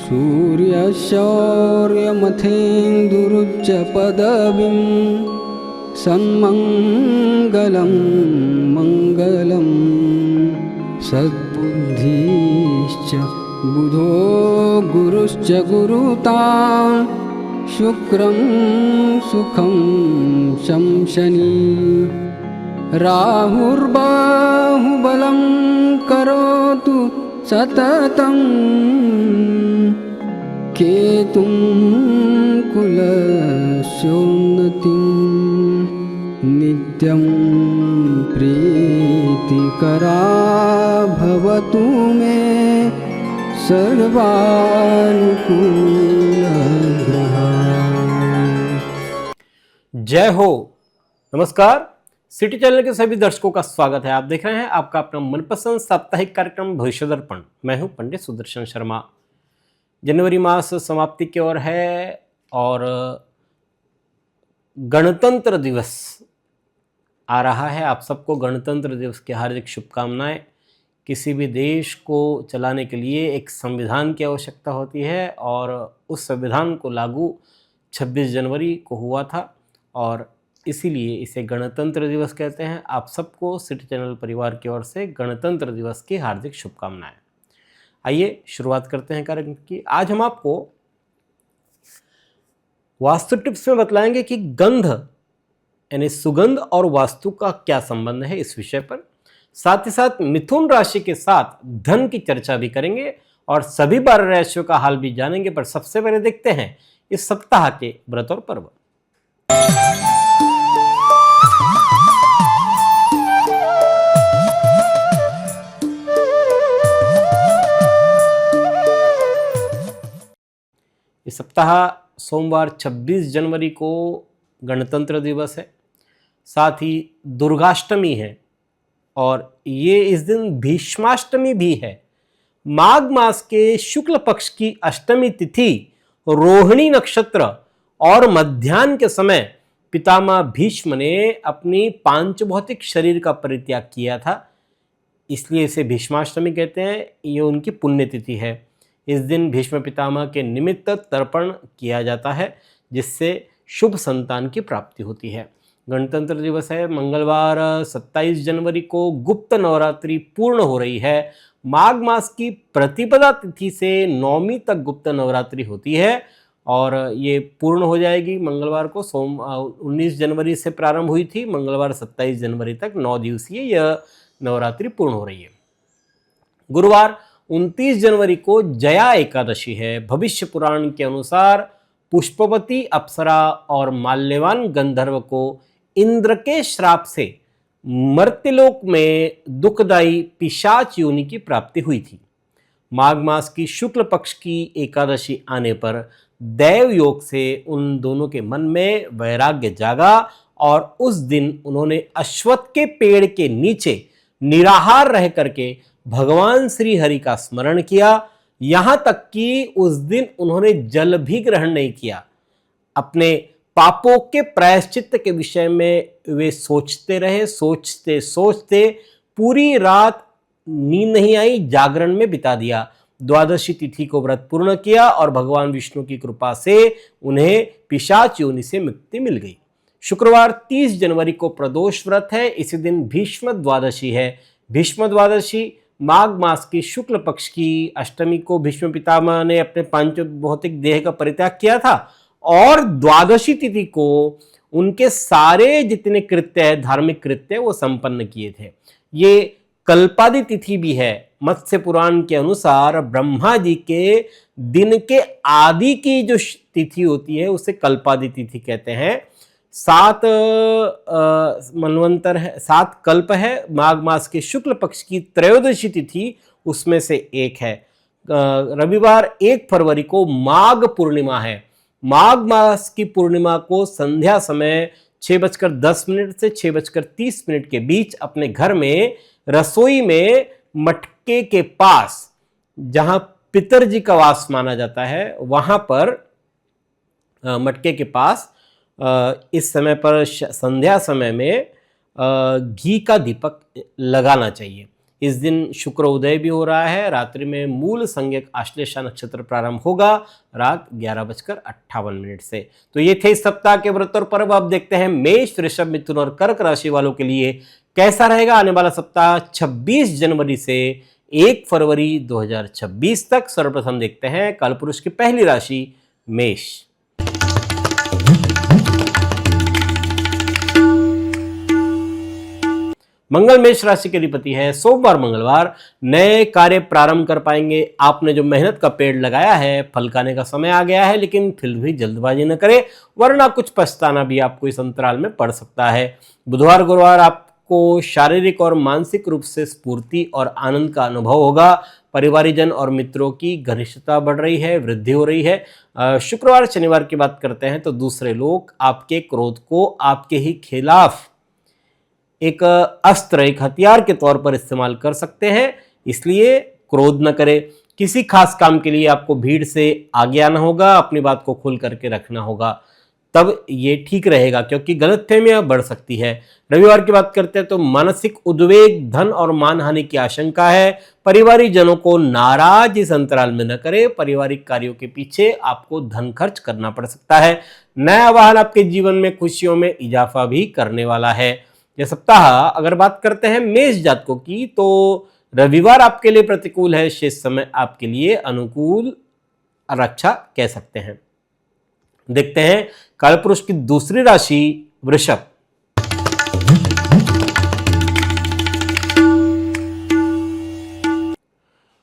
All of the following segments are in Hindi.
सूर्यशौर्यमथेन्दुरुच्च पदवीं सन्मङ्गलं मङ्गलं सद्बुद्धिश्च बुधो गुरुश्च गुरुतां शुक्रं सुखं शंशनी राहुर्बाहुबलं करोतु सततं केतुं कुलस्योन्नतिं नित्यं प्रीतिकरा भवतु मे सर्वानुकूलग्रहा। जय हो। नमस्कार, सिटी चैनल के सभी दर्शकों का स्वागत है। आप देख रहे हैं आपका अपना मनपसंद साप्ताहिक कार्यक्रम भविष्य दर्पण। मैं हूं पंडित सुदर्शन शर्मा। जनवरी मास समाप्ति की ओर है और गणतंत्र दिवस आ रहा है। आप सबको गणतंत्र दिवस की हार्दिक शुभकामनाएं। किसी भी देश को चलाने के लिए एक संविधान की आवश्यकता होती है और उस संविधान को लागू 26 जनवरी को हुआ था और इसीलिए इसे गणतंत्र दिवस कहते हैं। आप सबको सिटी चैनल परिवार की ओर से गणतंत्र दिवस की हार्दिक शुभकामनाएं। आइए शुरुआत करते हैं कार्यक्रम की। आज हम आपको वास्तु टिप्स में बतलाएंगे कि गंध यानी सुगंध और वास्तु का क्या संबंध है, इस विषय पर। साथ ही साथ मिथुन राशि के साथ धन की चर्चा भी करेंगे और सभी 12 राशियों का हाल भी जानेंगे। पर सबसे पहले देखते हैं इस सप्ताह के व्रत और पर्व। इस सप्ताह सोमवार 26 जनवरी को गणतंत्र दिवस है, साथ ही दुर्गाष्टमी है और ये इस दिन भीष्माष्टमी भी है। माघ मास के शुक्ल पक्ष की अष्टमी तिथि रोहिणी नक्षत्र और मध्याह्न के समय पितामह भीष्म ने अपनी पांचभौतिक शरीर का परित्याग किया था, इसलिए इसे भीष्माष्टमी कहते हैं। ये उनकी पुण्यतिथि है। इस दिन भीष्म पितामह के निमित्त तर्पण किया जाता है, जिससे शुभ संतान की प्राप्ति होती है। गणतंत्र दिवस है, मंगलवार 27 जनवरी को गुप्त नवरात्रि पूर्ण हो रही है। माघ मास की प्रतिपदा तिथि से नवमी तक गुप्त नवरात्रि होती है और ये पूर्ण हो जाएगी मंगलवार को। 19 जनवरी से प्रारंभ हुई थी, मंगलवार 27 जनवरी तक 9 दिवसीय यह नवरात्रि पूर्ण हो रही है। गुरुवार 29 जनवरी को जया एकादशी है। भविष्य पुराण के अनुसार पुष्पवती अप्सरा और माल्यवान गंधर्व को इंद्र के श्राप से मर्त्यलोक में दुखदायी पिशाच योनि की प्राप्ति हुई थी। माघ मास की शुक्ल पक्ष की एकादशी आने पर दैव योग से उन दोनों के मन में वैराग्य जागा और उस दिन उन्होंने अश्वत्थ के पेड़ के नीचे निराहार रह करके भगवान श्री हरि का स्मरण किया। यहां तक कि उस दिन उन्होंने जल भी ग्रहण नहीं किया। अपने पापों के प्रायश्चित के विषय में वे सोचते रहे। सोचते सोचते पूरी रात नींद नहीं आई, जागरण में बिता दिया। द्वादशी तिथि को व्रत पूर्ण किया और भगवान विष्णु की कृपा से उन्हें पिशाच योनि से मुक्ति मिल गई। शुक्रवार 30 जनवरी को प्रदोष व्रत है। इसी दिन भीष्म द्वादशी है। भीष्म द्वादशी माघ मास की शुक्ल पक्ष की अष्टमी को भीष्म पितामह ने अपने पांचभौतिक देह का परित्याग किया था और द्वादशी तिथि को उनके सारे जितने कृत्य है, धार्मिक कृत्य, वो संपन्न किए थे। ये कल्पादि तिथि भी है। मत्स्य पुराण के अनुसार ब्रह्मा जी के दिन के आदि की जो तिथि होती है उसे कल्पादि तिथि कहते हैं। 7 मनवंतर है, 7 कल्प है। माघ मास के शुक्ल पक्ष की त्रयोदशी तिथि उसमें से एक है। रविवार 1 फरवरी को माघ पूर्णिमा है। माघ मास की पूर्णिमा को संध्या समय 6:10 से 6:30 के बीच अपने घर में रसोई में मटके के पास, जहां पितरजी का वास माना जाता है, वहां पर मटके के पास इस समय पर संध्या समय में घी का दीपक लगाना चाहिए। इस दिन शुक्र उदय भी हो रहा है। रात्रि में मूल संज्ञक आश्लेषा नक्षत्र प्रारंभ होगा रात 11:58 से। तो ये थे इस सप्ताह के व्रत और पर्व। अब देखते हैं मेष, वृषभ, मिथुन और कर्क राशि वालों के लिए कैसा रहेगा आने वाला सप्ताह 26 जनवरी से 1 फरवरी 2026 तक। सर्वप्रथम देखते हैं कालपुरुष की पहली राशि मेष। मंगल मेष राशि के अधिपति है। सोमवार मंगलवार नए कार्य प्रारंभ कर पाएंगे। आपने जो मेहनत का पेड़ लगाया है फल खाने का समय आ गया है, लेकिन फिर भी जल्दबाजी न करें, वरना कुछ पछताना भी आपको इस अंतराल में पड़ सकता है। बुधवार गुरुवार आपको शारीरिक और मानसिक रूप से स्फूर्ति और आनंद का अनुभव होगा। परिवारजन और मित्रों की घनिष्ठता बढ़ रही है, वृद्धि हो रही है। शुक्रवार शनिवार की बात करते हैं तो दूसरे लोग आपके क्रोध को आपके ही खिलाफ एक अस्त्र, एक हथियार के तौर पर इस्तेमाल कर सकते हैं, इसलिए क्रोध न करें। किसी खास काम के लिए आपको भीड़ से आगे आना होगा, अपनी बात को खुल करके रखना होगा, तब ये ठीक रहेगा, क्योंकि गलतफहमियां बढ़ सकती है। रविवार की बात करते हैं तो मानसिक उद्वेग, धन और मानहानि की आशंका है। पारिवारिक जनों को नाराज इस अंतराल में न करें। पारिवारिक कार्यों के पीछे आपको धन खर्च करना पड़ सकता है। नया वाहन आपके जीवन में खुशियों में इजाफा भी करने वाला है। यह सप्ताह अगर बात करते हैं मेष जातकों की, तो रविवार आपके लिए प्रतिकूल है, शेष समय आपके लिए अनुकूल और अच्छा कह सकते हैं। देखते हैं कालपुरुष की दूसरी राशि वृषभ।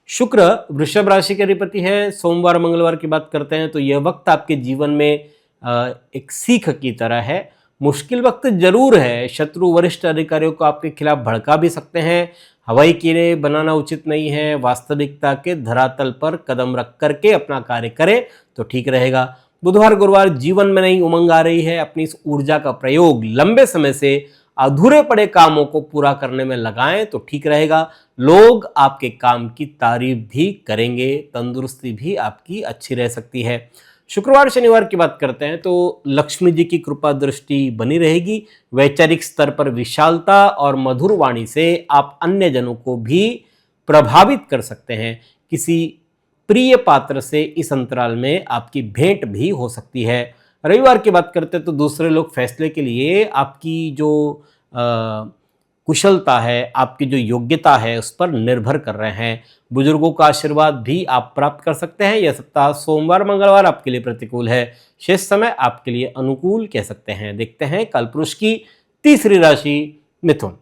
शुक्र वृषभ राशि के अधिपति है। सोमवार मंगलवार की बात करते हैं तो यह वक्त आपके जीवन में एक सीख की तरह है। मुश्किल वक्त जरूर है। शत्रु वरिष्ठ अधिकारियों को आपके खिलाफ भड़का भी सकते हैं। हवाई कीड़े बनाना उचित नहीं है। वास्तविकता के धरातल पर कदम रख करके अपना कार्य करें तो ठीक रहेगा। बुधवार गुरुवार जीवन में नई उमंग आ रही है। अपनी इस ऊर्जा का प्रयोग लंबे समय से अधूरे पड़े कामों को पूरा करने में लगाएं तो ठीक रहेगा। लोग आपके काम की तारीफ भी करेंगे। तंदुरुस्ती भी आपकी अच्छी रह सकती है। शुक्रवार शनिवार की बात करते हैं तो लक्ष्मी जी की कृपा दृष्टि बनी रहेगी। वैचारिक स्तर पर विशालता और मधुर वाणी से आप अन्य जनों को भी प्रभावित कर सकते हैं। किसी प्रिय पात्र से इस अंतराल में आपकी भेंट भी हो सकती है। रविवार की बात करते हैं तो दूसरे लोग फैसले के लिए आपकी जो कुशलता है, आपकी जो योग्यता है, उस पर निर्भर कर रहे हैं। बुजुर्गों का आशीर्वाद भी आप प्राप्त कर सकते हैं। यह सप्ताह सोमवार मंगलवार आपके लिए प्रतिकूल है, शेष समय आपके लिए अनुकूल कह सकते हैं। देखते हैं कालपुरुष की तीसरी राशि मिथुन।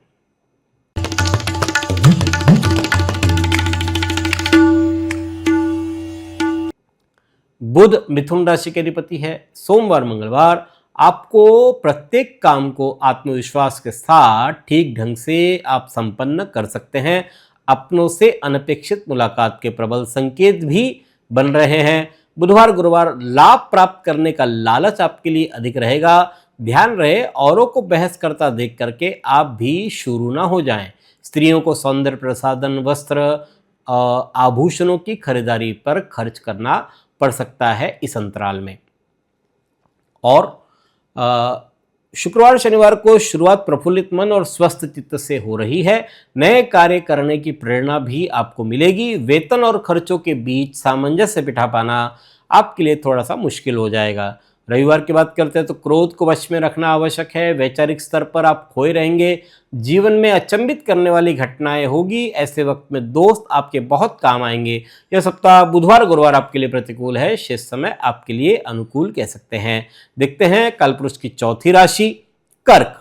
बुध मिथुन राशि के अधिपति है। सोमवार मंगलवार आपको प्रत्येक काम को आत्मविश्वास के साथ ठीक ढंग से आप संपन्न कर सकते हैं। अपनों से अनपेक्षित मुलाकात के प्रबल संकेत भी बन रहे हैं। बुधवार गुरुवार लाभ प्राप्त करने का लालच आपके लिए अधिक रहेगा। ध्यान रहे औरों को बहस करता देख करके आप भी शुरू ना हो जाएं। स्त्रियों को सौंदर्य प्रसाधन, वस्त्र, आभूषणों की खरीदारी पर खर्च करना पड़ सकता है इस अंतराल में। और शुक्रवार शनिवार को शुरुआत प्रफुल्लित मन और स्वस्थ चित्त से हो रही है। नए कार्य करने की प्रेरणा भी आपको मिलेगी। वेतन और खर्चों के बीच सामंजस्य बिठा पाना आपके लिए थोड़ा सा मुश्किल हो जाएगा। रविवार की बात करते हैं तो क्रोध को वश में रखना आवश्यक है। वैचारिक स्तर पर आप खोए रहेंगे। जीवन में अचंभित करने वाली घटनाएं होगी। ऐसे वक्त में दोस्त आपके बहुत काम आएंगे। यह सप्ताह बुधवार गुरुवार आपके लिए प्रतिकूल है, शेष समय आपके लिए अनुकूल कह सकते हैं। देखते हैं कालपुरुष की चौथी राशि कर्क।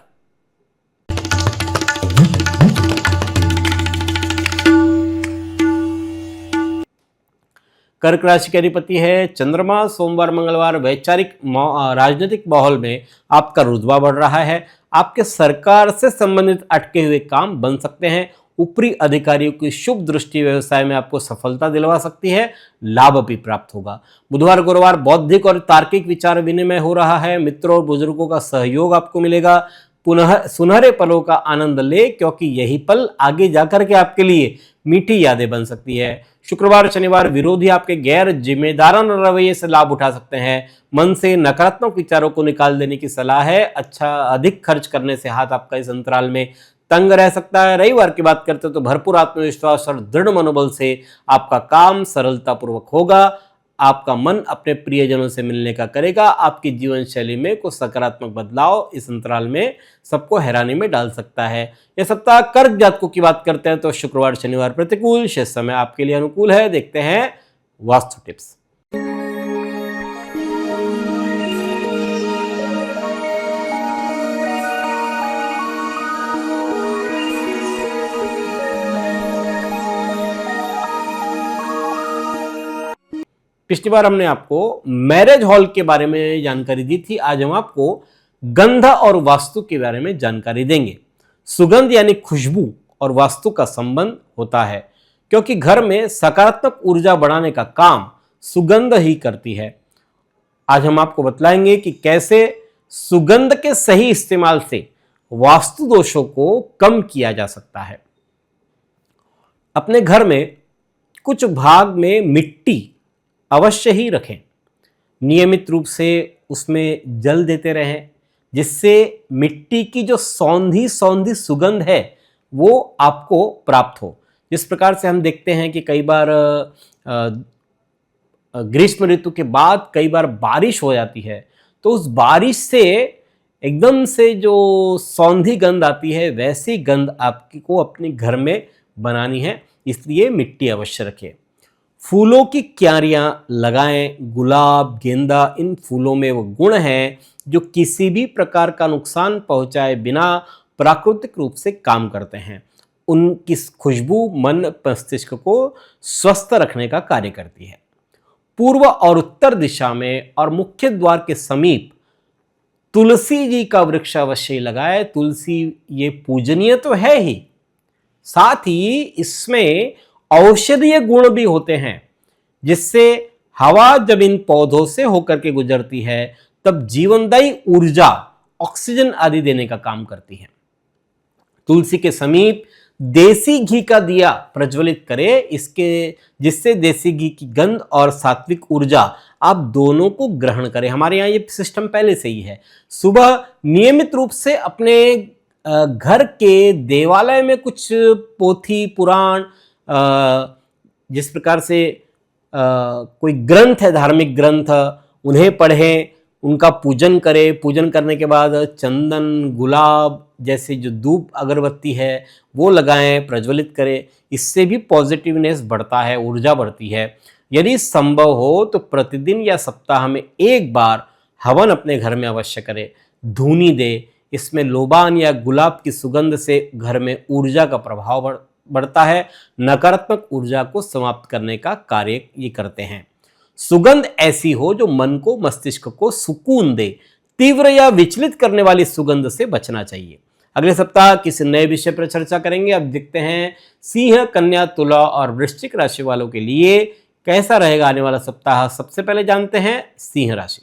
कर्क राशि के अधिपति है चंद्रमा। सोमवार मंगलवार वैचारिक राजनीतिक माहौल में आपका रुतबा बढ़ रहा है। आपके सरकार से संबंधित अटके हुए काम बन सकते हैं। ऊपरी अधिकारियों की शुभ दृष्टि व्यवसाय में आपको सफलता दिलवा सकती है। लाभ भी प्राप्त होगा। बुधवार गुरुवार बौद्धिक और तार्किक विचार विनिमय हो रहा है। मित्रों और बुजुर्गों का सहयोग आपको मिलेगा। पुनः सुनहरे पलों का आनंद ले, क्योंकि यही पल आगे जाकर के आपके लिए मीठी यादें बन सकती है। शुक्रवार शनिवार विरोधी आपके गैर जिम्मेदाराना रवैये से लाभ उठा सकते हैं। मन से नकारात्मक विचारों को निकाल देने की सलाह है। अधिक खर्च करने से हाथ आपका इस अंतराल में तंग रह सकता है। रविवार की बात करते हैं तो भरपूर आत्मविश्वास और दृढ़ मनोबल से आपका काम सरलतापूर्वक होगा। आपका मन अपने प्रियजनों से मिलने का करेगा। आपकी जीवन शैली में कुछ सकारात्मक बदलाव इस अंतराल में सबको हैरानी में डाल सकता है। यह सप्ताह कर्क जातकों की बात करते हैं तो शुक्रवार शनिवार प्रतिकूल, शेष समय आपके लिए अनुकूल है। देखते हैं वास्तु टिप्स। पिछली बार हमने आपको मैरिज हॉल के बारे में जानकारी दी थी। आज हम आपको गंध और वास्तु के बारे में जानकारी देंगे। सुगंध यानी खुशबू और वास्तु का संबंध होता है, क्योंकि घर में सकारात्मक ऊर्जा बढ़ाने का काम सुगंध ही करती है। आज हम आपको बतलाएंगे कि कैसे सुगंध के सही इस्तेमाल से वास्तु दोषों को कम किया जा सकता है। अपने घर में कुछ भाग में मिट्टी अवश्य ही रखें। नियमित रूप से उसमें जल देते रहें, जिससे मिट्टी की जो सौंधी सौंधी सुगंध है वो आपको प्राप्त हो। जिस प्रकार से हम देखते हैं कि कई बार ग्रीष्म ऋतु के बाद कई बार बारिश हो जाती है, तो उस बारिश से एकदम से जो सौंधी गंध आती है, वैसी गंध आपको अपने घर में बनानी है। इसलिए मिट्टी अवश्य रखें। फूलों की क्यारियां लगाएं। गुलाब, गेंदा, इन फूलों में वो गुण हैं जो किसी भी प्रकार का नुकसान पहुंचाए बिना प्राकृतिक रूप से काम करते हैं। उनकी खुशबू मन मस्तिष्क को स्वस्थ रखने का कार्य करती है। पूर्व और उत्तर दिशा में और मुख्य द्वार के समीप तुलसी जी का वृक्ष अवश्य लगाए। तुलसी ये पूजनीय तो है ही, साथ ही इसमें औषधीय गुण भी होते हैं, जिससे हवा जब इन पौधों से होकर के गुजरती है तब जीवनदायी ऊर्जा, ऑक्सीजन आदि देने का काम करती है। तुलसी के समीप देसी घी का दिया प्रज्वलित करें, जिससे देसी घी की गंध और सात्विक ऊर्जा आप दोनों को ग्रहण करें। हमारे यहाँ ये सिस्टम पहले से ही है। सुबह नियमित रूप से अपने घर के देवालय में कुछ पोथी पुराण, जिस प्रकार से कोई ग्रंथ है, धार्मिक ग्रंथ, उन्हें पढ़ें, उनका पूजन करें। पूजन करने के बाद चंदन, गुलाब जैसे जो धूप अगरबत्ती है वो लगाएं, प्रज्वलित करें। इससे भी पॉजिटिवनेस बढ़ता है, ऊर्जा बढ़ती है। यदि संभव हो तो प्रतिदिन या सप्ताह में एक बार हवन अपने घर में अवश्य करें। धूनी दे। इसमें लोबान या गुलाब की सुगंध से घर में ऊर्जा का प्रभाव बढ़ता है। नकारात्मक ऊर्जा को समाप्त करने का कार्य ये करते हैं। सुगंध ऐसी हो जो मन को, मस्तिष्क को सुकून दे। तीव्र या विचलित करने वाली सुगंध से बचना चाहिए। अगले सप्ताह किसी नए विषय पर चर्चा करेंगे। अब देखते हैं सिंह, कन्या, तुला और वृश्चिक राशि वालों के लिए कैसा रहेगा आने वाला सप्ताह। सबसे पहले जानते हैं सिंह राशि।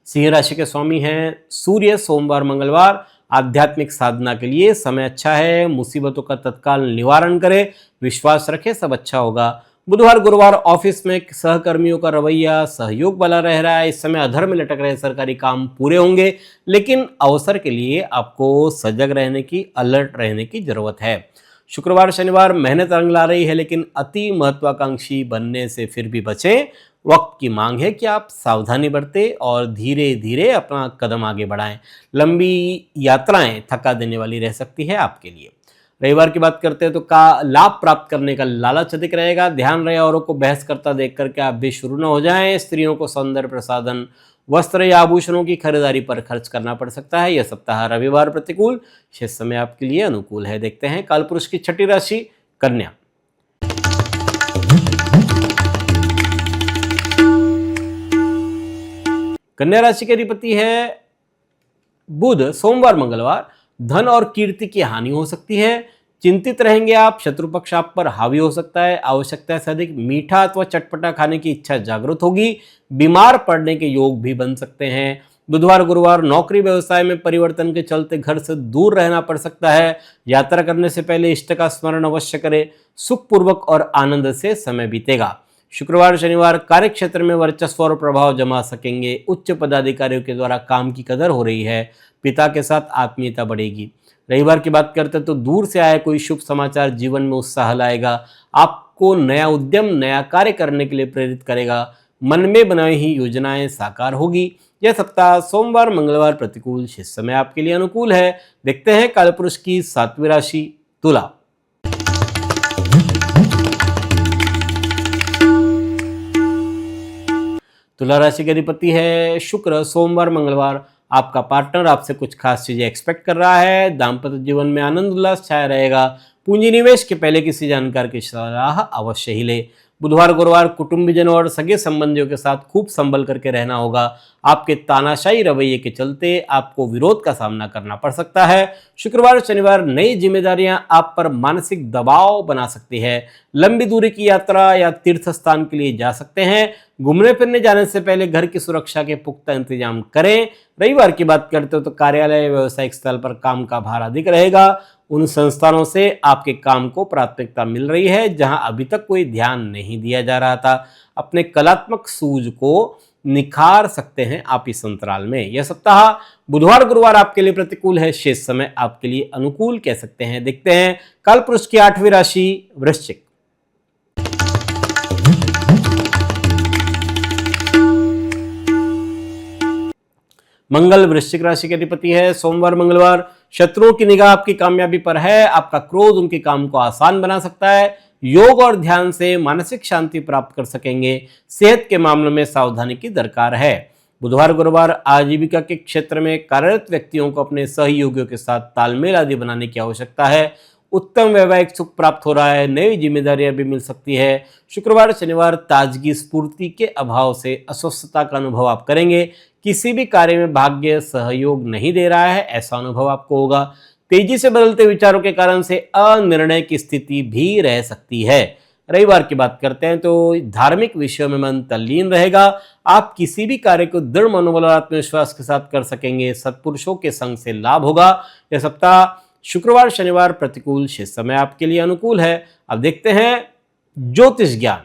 सिंह राशि के स्वामी हैं सूर्य। सोमवार मंगलवार आध्यात्मिक साधना के लिए समय अच्छा है। मुसीबतों का तत्काल निवारण करें, विश्वास रखें, सब अच्छा होगा। बुधवार गुरुवार ऑफिस में सहकर्मियों का रवैया सहयोग वाला रह रहा है। इस समय अधर में लटक रहे सरकारी काम पूरे होंगे, लेकिन अवसर के लिए आपको सजग रहने की, अलर्ट रहने की जरूरत है। शुक्रवार शनिवार मेहनत रंग ला रही है, लेकिन अति महत्वाकांक्षी बनने से फिर भी बचें। वक्त की मांग है कि आप सावधानी बरतें और धीरे धीरे अपना कदम आगे बढ़ाएं। लंबी यात्राएं थका देने वाली रह सकती है आपके लिए। रविवार की बात करते हैं तो लाभ प्राप्त करने का लालच अधिक रहेगा। ध्यान रहे औरों को बहस करता देख करके आप भी शुरू न हो जाएं। स्त्रियों को सौंदर्य प्रसाधन, वस्त्र या आभूषणों की खरीदारी पर खर्च करना पड़ सकता है। यह सप्ताह रविवार प्रतिकूल, शेष समय आपके लिए अनुकूल है। देखते हैं कालपुरुष की छठी राशि कन्या। कन्या राशि के अधिपति है बुध। सोमवार मंगलवार धन और कीर्ति की हानि हो सकती है। चिंतित रहेंगे आप। शत्रु पक्ष आप पर हावी हो सकता है। आवश्यकता से अधिक मीठा अथवा चटपटा खाने की इच्छा जागृत होगी। बीमार पड़ने के योग भी बन सकते हैं। बुधवार गुरुवार नौकरी व्यवसाय में परिवर्तन के चलते घर से दूर रहना पड़ सकता है। यात्रा करने से पहले इष्ट का स्मरण अवश्य करें। सुखपूर्वक और आनंद से समय बीतेगा। शुक्रवार शनिवार कार्य क्षेत्र में वर्चस्व और प्रभाव जमा सकेंगे। उच्च पदाधिकारियों के द्वारा काम की कदर हो रही है। पिता के साथ आत्मीयता बढ़ेगी। रविवार की बात करते हैं तो दूर से आया कोई शुभ समाचार जीवन में उत्साह लाएगा। आपको नया उद्यम, नया कार्य करने के लिए प्रेरित करेगा। मन में बनाई ही योजनाएं साकार होगी। यह सप्ताह सोमवार मंगलवार प्रतिकूल, शेष समय आपके लिए अनुकूल है। देखते हैं कालपुरुष की 7वीं राशि तुला। तुला राशि के अधिपति है शुक्र। सोमवार मंगलवार आपका पार्टनर आपसे कुछ खास चीजें एक्सपेक्ट कर रहा है। दाम्पत्य जीवन में आनंद उल्लास छाया रहेगा। पूंजी निवेश के पहले किसी जानकार की सलाह अवश्य ही ले। बुधवार गुरुवार कुटुंबीजनों और सगे संबंधियों के साथ खूब संभल करके रहना होगा। आपके तानाशाही रवैये के चलते आपको विरोध का सामना करना पड़ सकता है। शुक्रवार शनिवार नई जिम्मेदारियां आप पर मानसिक दबाव बना सकती है। लंबी दूरी की यात्रा या तीर्थ स्थान के लिए जा सकते हैं। घूमने फिरने जाने से पहले घर की सुरक्षा के पुख्ता इंतजाम करें। रविवार की बात करते हो तो कार्यालय, व्यावसायिक स्थल पर काम का भार अधिक रहेगा। उन संस्थानों से आपके काम को प्राथमिकता मिल रही है जहां अभी तक कोई ध्यान नहीं दिया जा रहा था। अपने कलात्मक सूझ को निखार सकते हैं आप इस अंतराल में। यह सप्ताह बुधवार गुरुवार आपके लिए प्रतिकूल है। शेष समय आपके लिए अनुकूल कह सकते हैं। देखते हैं कालपुरुष की 8वीं राशि वृश्चिक। मंगल वृश्चिक राशि के अधिपति है। सोमवार मंगलवार शत्रुओं की निगाह आपकी कामयाबी पर है। आपका क्रोध उनके काम को आसान बना सकता है। योग और ध्यान से मानसिक शांति प्राप्त कर सकेंगे। सेहत के मामलों में सावधानी की दरकार है। बुधवार गुरुवार आजीविका के क्षेत्र में कार्यरत व्यक्तियों को अपने सहयोगियों के साथ तालमेल आदि बनाने की आवश्यकता है। उत्तम वैवाहिक सुख प्राप्त हो रहा है। नई जिम्मेदारियां भी मिल सकती है। शुक्रवार शनिवार ताजगी स्फूर्ति के अभाव से अस्वस्थता का अनुभव आप करेंगे। किसी भी कार्य में भाग्य सहयोग नहीं दे रहा है, ऐसा अनुभव आपको होगा। तेजी से बदलते विचारों के कारण से अनिर्णय की स्थिति भी रह सकती है। रविवार की बात करते हैं तो धार्मिक विषयों में मन तल्लीन रहेगा। आप किसी भी कार्य को दृढ़ मनोबल और आत्मविश्वास के साथ कर सकेंगे। सत्पुरुषों के संग से लाभ होगा। यह सप्ताह शुक्रवार शनिवार प्रतिकूल, शेष समय आपके लिए अनुकूल है। अब देखते हैं ज्योतिष ज्ञान।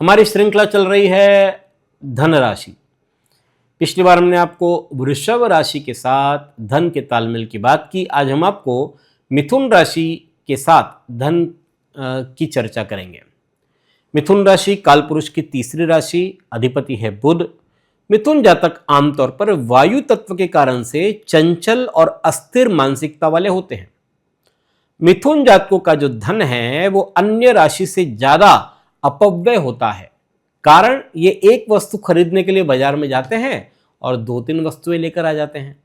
हमारी श्रृंखला चल रही है धन राशि। पिछली बार हमने आपको वृषभ राशि के साथ धन के तालमेल की बात की। आज हम आपको मिथुन राशि के साथ धन की चर्चा करेंगे। मिथुन राशि कालपुरुष की 3री राशि, अधिपति है बुध। मिथुन जातक आमतौर पर वायु तत्व के कारण से चंचल और अस्थिर मानसिकता वाले होते हैं। मिथुन जातकों का जो धन है वो अन्य राशि से ज्यादा अपव्यय होता है। कारण ये एक वस्तु खरीदने के लिए बाजार में जाते हैं और 2-3 वस्तुएं लेकर आ जाते हैं,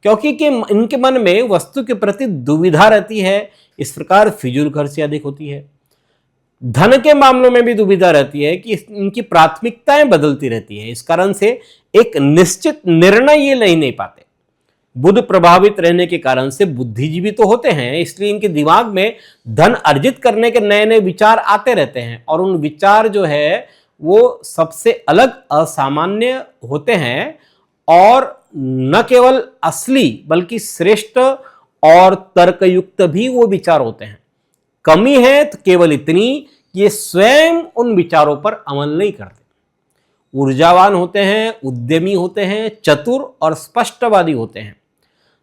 क्योंकि इनके मन में वस्तु के प्रति दुविधा रहती है। इस प्रकार फिजूल खर्ची अधिक होती है। धन के मामलों में भी दुविधा रहती है कि इनकी प्राथमिकताएं बदलती रहती है। इस कारण से एक निश्चित निर्णय ये ले नहीं पाते। बुध प्रभावित रहने के कारण से बुद्धिजीवी तो होते हैं, इसलिए इनके दिमाग में धन अर्जित करने के नए नए विचार आते रहते हैं और उन विचार जो है वो सबसे अलग असामान्य होते हैं और न केवल असली बल्कि श्रेष्ठ और तर्कयुक्त भी वो विचार होते हैं। कमी है तो केवल इतनी कि ये स्वयं उन विचारों पर अमल नहीं करते। ऊर्जावान होते हैं, उद्यमी होते हैं, चतुर और स्पष्टवादी होते हैं।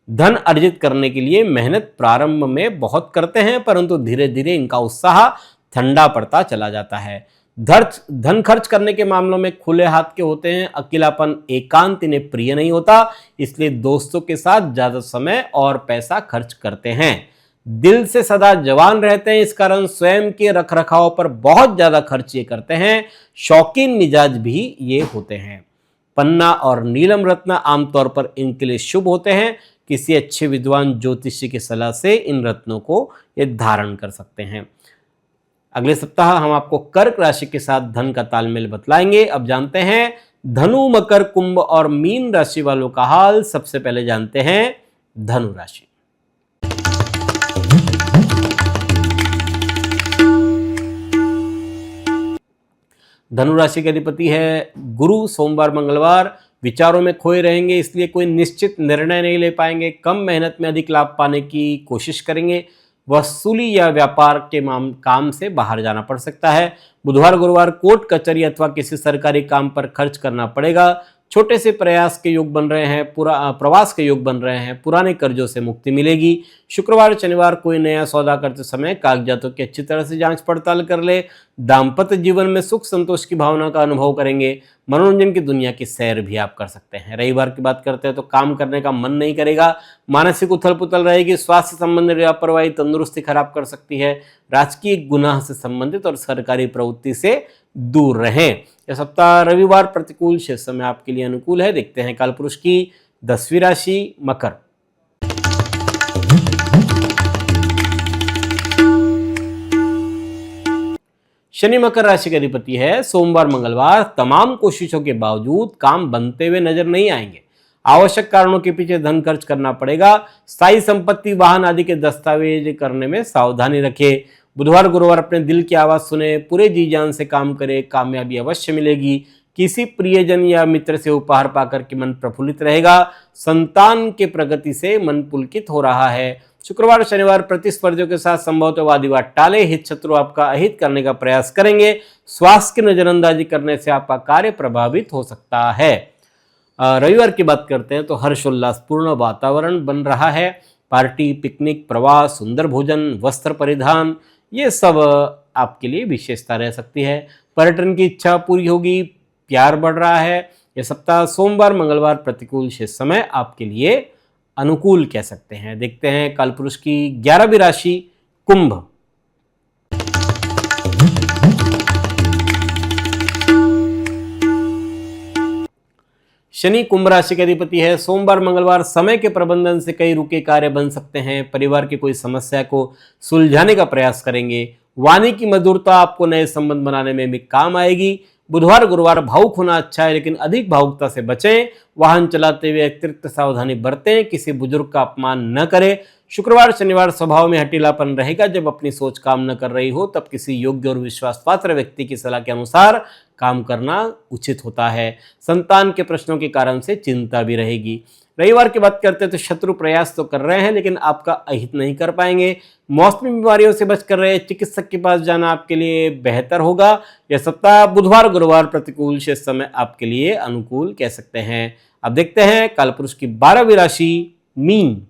धन अर्जित करने के लिए मेहनत प्रारंभ में बहुत करते हैं, परंतु धीरे धीरे इनका उत्साह ठंडा पड़ता चला जाता है। धन खर्च करने के मामलों में खुले हाथ के होते हैं। अकेलापन, एकांत इन्हें प्रिय नहीं होता, इसलिए दोस्तों के साथ ज्यादा समय और पैसा खर्च करते हैं। दिल से सदा जवान रहते हैं, इस कारण स्वयं के रखरखाव पर बहुत ज्यादा खर्च ये करते हैं। शौकीन मिजाज भी ये होते हैं। पन्ना और नीलम रत्न आमतौर पर इनके लिए शुभ होते हैं। किसी अच्छे विद्वान ज्योतिषी की सलाह से इन रत्नों को ये धारण कर सकते हैं। अगले सप्ताह हम आपको कर्क राशि के साथ धन का तालमेल बतलाएंगे। अब जानते हैं धनु, मकर, कुंभ और मीन राशि वालों का हाल। सबसे पहले जानते हैं धनु राशि। धनु राशि के अधिपति है गुरु। सोमवार मंगलवार विचारों में खोए रहेंगे, इसलिए कोई निश्चित निर्णय नहीं ले पाएंगे। कम मेहनत में अधिक लाभ पाने की कोशिश करेंगे। वसूली या व्यापार के काम से बाहर जाना पड़ सकता है। बुधवार गुरुवार कोर्ट कचहरी अथवा किसी सरकारी काम पर खर्च करना पड़ेगा। छोटे से प्रयास के योग बन रहे हैं, प्रवास के योग बन रहे हैं। पुराने कर्जों से मुक्ति मिलेगी। शुक्रवार शनिवार कोई नया सौदा करते समय कागजातों की अच्छी तरह से जांच पड़ताल कर ले। दाम्पत्य जीवन में सुख संतोष की भावना का अनुभव करेंगे। मनोरंजन की दुनिया की सैर भी आप कर सकते हैं। रविवार की बात करते हैं तो काम करने का मन नहीं करेगा। मानसिक उथल पुथल रहेगी। स्वास्थ्य संबंधी लापरवाही तंदुरुस्ती खराब कर सकती है। राजकीय गुनाह से संबंधित और सरकारी प्रवृत्ति से दूर रहें। यह सप्ताह रविवार प्रतिकूल, शेष समय आपके लिए अनुकूल है। देखते हैं कालपुरुष की 10वीं राशि मकर। शनि मकर राशि का अधिपति है। सोमवार मंगलवार तमाम कोशिशों के बावजूद काम बनते हुए नजर नहीं आएंगे। आवश्यक कारणों के पीछे धन खर्च करना पड़ेगा। स्थायी संपत्ति, वाहन आदि के दस्तावेज करने में सावधानी रखें। बुधवार गुरुवार अपने दिल की आवाज सुने, पूरे जी जान से काम करें, कामयाबी अवश्य मिलेगी। किसी प्रियजन या मित्र से उपहार पाकर के मन प्रफुल्लित रहेगा। संतान के प्रगति से मन पुलकित हो रहा है। शुक्रवार शनिवार प्रतिस्पर्धियों के साथ संभवतः वाद विवाद टाले। हित शत्रु आपका अहित करने का प्रयास करेंगे। स्वास्थ्य की नजरअंदाजी करने से आपका कार्य प्रभावित हो सकता है। रविवार की बात करते हैं तो हर्षोल्लासपूर्ण वातावरण बन रहा है। पार्टी, पिकनिक, प्रवास, सुंदर भोजन, वस्त्र परिधान, ये सब आपके लिए विशेषता रह सकती है। पर्यटन की इच्छा पूरी होगी। प्यार बढ़ रहा है। यह सप्ताह सोमवार मंगलवार प्रतिकूल, शेष समय आपके लिए अनुकूल कह सकते हैं। देखते हैं कालपुरुष की 11वीं राशि कुंभ। शनि कुंभ राशि के अधिपति है। सोमवार मंगलवार समय के प्रबंधन से कई रुके कार्य बन सकते हैं। परिवार की कोई समस्या को सुलझाने का प्रयास करेंगे। वाणी की मधुरता आपको नए संबंध बनाने में भी काम आएगी। बुधवार गुरुवार भावुक होना अच्छा है, लेकिन अधिक भावुकता से बचें। वाहन चलाते हुए अतिरिक्त सावधानी बरतें। किसी बुजुर्ग का अपमान न करें। शुक्रवार शनिवार स्वभाव में हठीलापन रहेगा। जब अपनी सोच काम न कर रही हो तब किसी योग्य और विश्वास पात्र व्यक्ति की सलाह के अनुसार काम करना उचित होता है। संतान के प्रश्नों के कारण से चिंता भी रहेगी। रविवार की बात करते हैं तो शत्रु प्रयास तो कर रहे हैं, लेकिन आपका अहित नहीं कर पाएंगे। मौसमी बीमारियों से बचकर रहे, चिकित्सक के पास जाना आपके लिए बेहतर होगा। यह सप्ताह बुधवार गुरुवार प्रतिकूल, शेष समय आपके लिए अनुकूल कह सकते हैं। अब देखते हैं कालपुरुष की 12वीं राशि मीन।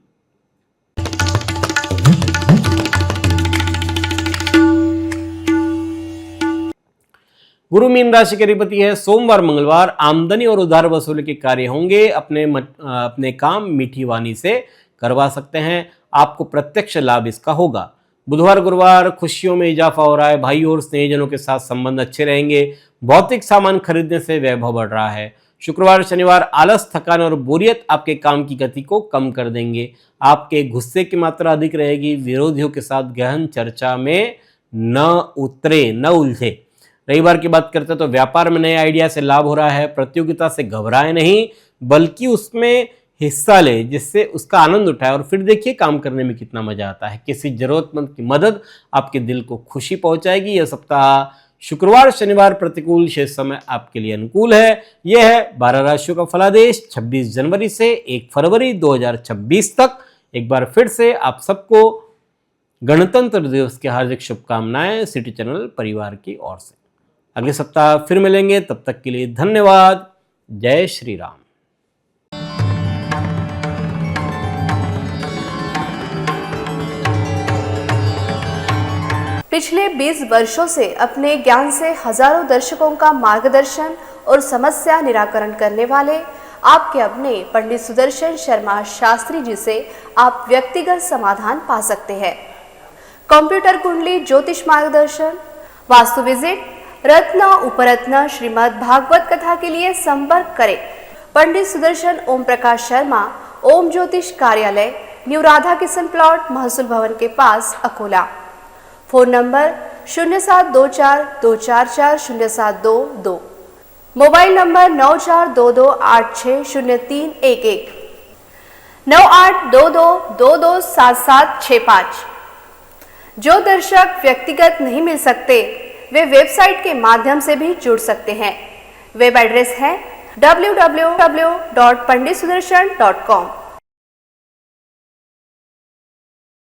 गुरु मीन राशि के अधिपति है। सोमवार मंगलवार आमदनी और उधार वसूली के कार्य होंगे। अपने काम मीठी वाणी से करवा सकते हैं। आपको प्रत्यक्ष लाभ इसका होगा। बुधवार गुरुवार खुशियों में इजाफा हो रहा है। भाई और स्नेहीजनों के साथ संबंध अच्छे रहेंगे। भौतिक सामान खरीदने से वैभव बढ़ रहा है। शुक्रवार शनिवार आलस, थकान और बोरियत आपके काम की गति को कम कर देंगे। आपके गुस्से की मात्रा अधिक रहेगी। विरोधियों के साथ गहन चर्चा में न उलझे। रविवार की बात करते हैं तो व्यापार में नए आइडिया से लाभ हो रहा है। प्रतियोगिता से घबराए नहीं, बल्कि उसमें हिस्सा ले, जिससे उसका आनंद उठाए और फिर देखिए काम करने में कितना मजा आता है। किसी जरूरतमंद की मदद आपके दिल को खुशी पहुंचाएगी। यह सप्ताह शुक्रवार शनिवार प्रतिकूल, शेष समय आपके लिए अनुकूल है। यह है 12 राशियों का फलादेश 26 जनवरी से 1 फरवरी 2026 तक। एक बार फिर से आप सबको गणतंत्र दिवस की हार्दिक शुभकामनाएं सिटी चैनल परिवार की ओर से। अगले सप्ताह फिर मिलेंगे, तब तक के लिए धन्यवाद। जय श्री राम। पिछले 20 वर्षों से अपने ज्ञान से हजारों दर्शकों का मार्गदर्शन और समस्या निराकरण करने वाले आपके अपने पंडित सुदर्शन शर्मा शास्त्री जी से आप व्यक्तिगत समाधान पा सकते हैं। कंप्यूटर कुंडली, ज्योतिष मार्गदर्शन, वास्तु विजिट, रत्न उपरत्न, श्रीमद् भागवत कथा के लिए संपर्क करें पंडित सुदर्शन ओम प्रकाश शर्मा, ओम ज्योतिष कार्यालय, न्यू राधा किशन प्लॉट, महसूल भवन के पास, Akola. Phone number 0724244072, mobile number 9422860311, 9822227765। जो दर्शक व्यक्तिगत नहीं मिल सकते वे वेबसाइट के माध्यम से भी जुड़ सकते हैं। वेब एड्रेस है www.panditsudarshan.com।